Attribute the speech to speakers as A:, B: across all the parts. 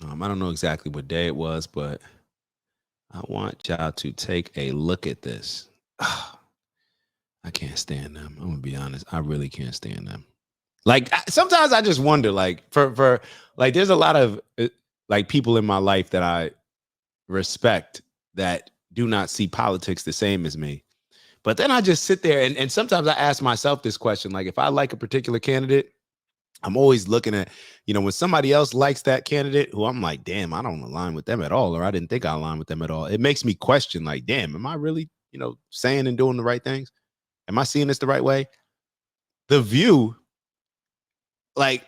A: I don't know exactly what day it was, but I want y'all to take a look at this. I can't stand them. I'm gonna be honest. I really can't stand them. Like sometimes I just wonder, like for like, there's a lot of like people in my life that I respect that do not see politics the same as me. But then I just sit there and sometimes I ask myself this question, like if I like a particular candidate, I'm always looking at, when somebody else likes that candidate who I'm like, damn, I don't align with them at all, or I didn't think I aligned with them at all. It makes me question, like, damn, am I really, saying and doing the right things? Am I seeing this the right way? The View, like,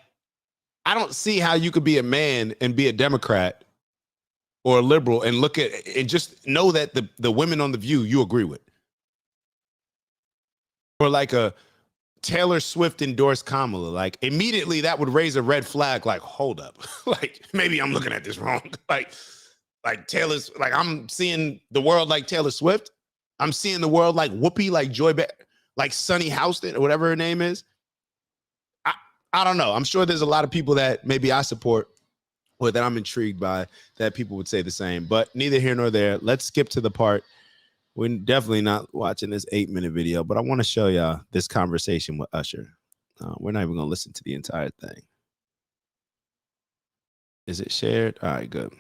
A: I don't see how you could be a man and be a Democrat or a liberal and look at and just know that the women on The View you agree with. Or like a Taylor Swift endorsed Kamala, like immediately that would raise a red flag. Like, hold up, like maybe I'm looking at this wrong. like Taylor's, like I'm seeing the world like Taylor Swift. I'm seeing the world like Whoopi, like like Sunny Houston or whatever her name is. I don't know. I'm sure there's a lot of people that maybe I support or that I'm intrigued by that people would say the same. But neither here nor there. Let's skip to the part. We're definitely not watching this 8-minute video, but I want to show y'all this conversation with Usher. We're not even going to listen to the entire thing. Is it shared? All right, good.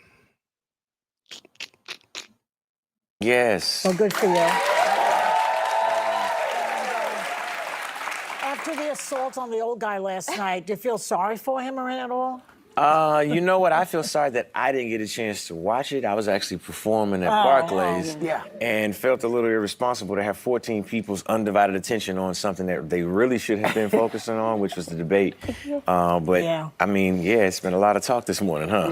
B: Yes.
C: Well, good for you. After the assault on the old guy last night, do you feel sorry for him or at all?
B: You know what? I feel sorry that I didn't get a chance to watch it. I was actually performing at Barclays and felt a little irresponsible to have 14 people's undivided attention on something that they really should have been focusing on, which was the debate. I mean, it's been a lot of talk this morning, huh?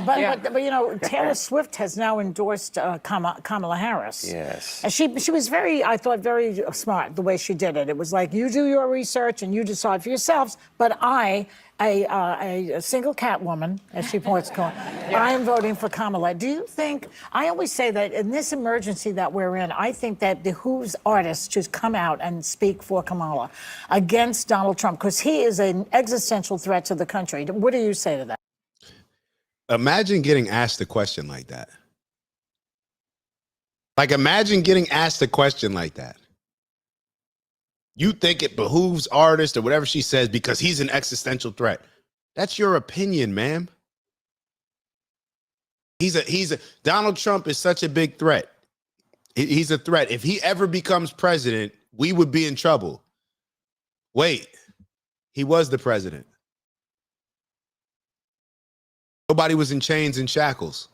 C: But Taylor Swift has now endorsed Kamala Harris.
B: Yes.
C: And she was I thought, very smart the way she did it. It was like, you do your research and you decide for yourselves, but a single cat woman, as she points to, I am voting for Kamala. Do you think, I always say that in this emergency that we're in, I think that behooves artists to come out and speak for Kamala against Donald Trump, because he is an existential threat to the country. What do you say to that?
A: Imagine getting asked a question like that. Like, imagine getting asked a question like that. You think it behooves artists or whatever she says because he's an existential threat. That's your opinion, ma'am. Donald Trump is such a big threat. He's a threat. If he ever becomes president, we would be in trouble. Wait, he was the president. Nobody was in chains and shackles.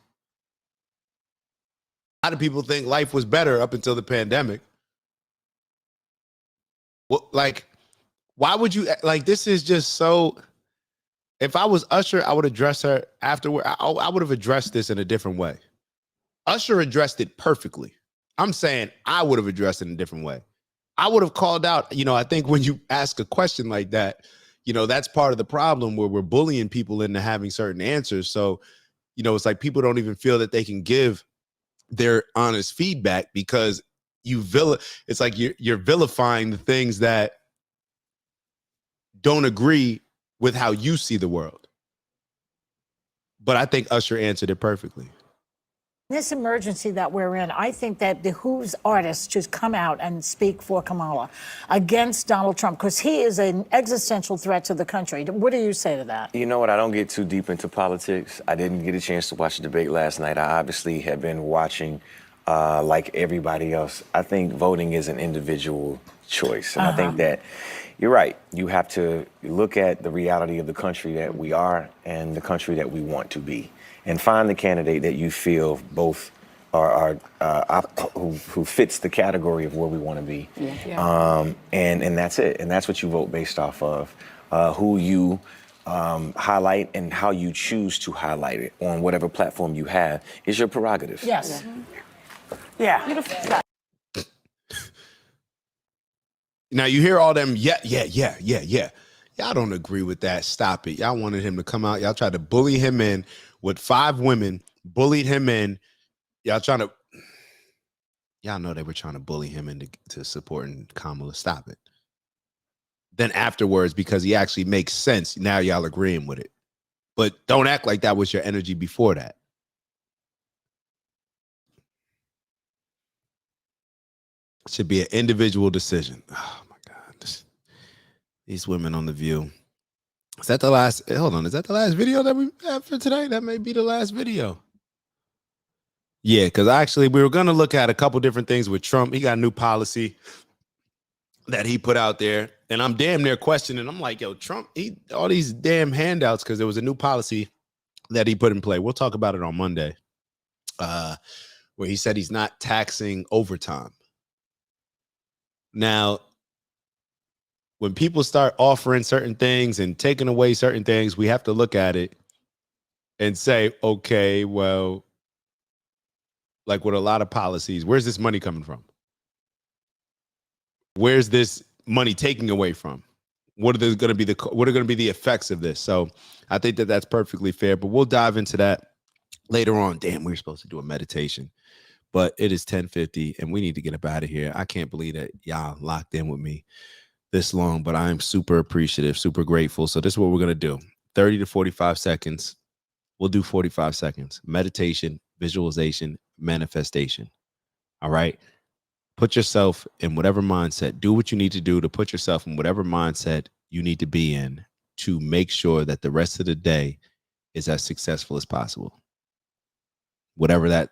A: A lot of people think life was better up until the pandemic. Well, like, why would you, like, this is just so, if I was Usher, I would address her afterward. I would have addressed this in a different way. Usher addressed it perfectly. I'm saying I would have addressed it in a different way. I would have called out, I think when you ask a question like that, that's part of the problem where we're bullying people into having certain answers. So, it's like people don't even feel that they can give their honest feedback because it's like you're vilifying the things that don't agree with how you see the world. But I think Usher answered it perfectly.
C: This emergency that we're in, I think that behooves artists to come out and speak for Kamala against Donald Trump, because he is an existential threat to the country. What do you say to that?
B: You know what? I don't get too deep into politics. I didn't get a chance to watch the debate last night. I obviously have been watching like everybody else. I think voting is an individual choice. And I think that you're right. You have to look at the reality of the country that we are and the country that we want to be, and find the candidate that you feel both are who fits the category of where we want to be. And that's it. And that's what you vote based off of. Who you highlight and how you choose to highlight it on whatever platform you have is your prerogative.
C: Yes. Yeah. Beautiful.
A: Now you hear all them, yeah. Y'all don't agree with that. Stop it. Y'all wanted him to come out. Y'all tried to bully him in with 5 women, bullied him in. Y'all know they were trying to bully him into supporting Kamala. Stop it. Then afterwards, because he actually makes sense, now y'all agreeing with it. But don't act like that was your energy before that. It should be an individual decision. Oh my God. These women on The View. Is that the last? Hold on. Is that the last video that we have for today? That may be the last video. Yeah, because actually we were going to look at a couple different things with Trump. He got a new policy that he put out there. And I'm damn near questioning. I'm like, yo, Trump, all these damn handouts because there was a new policy that he put in play. We'll talk about it on Monday, where he said he's not taxing overtime. Now, when people start offering certain things and taking away certain things, we have to look at it and say, okay, well, like with a lot of policies, where's this money coming from? Where's this money taking away from? What are going to be the effects of this? So I think that that's perfectly fair, but we'll dive into that later on. Damn, we were supposed to do a meditation, but it is 10:50 and we need to get up out of here. I can't believe that y'all locked in with me this long, but I'm super appreciative, super grateful. So this is what we're going to do. 30 to 45 seconds. We'll do 45 seconds. Meditation, visualization, manifestation. All right. Put yourself in whatever mindset. Do what you need to do to put yourself in whatever mindset you need to be in to make sure that the rest of the day is as successful as possible. Whatever that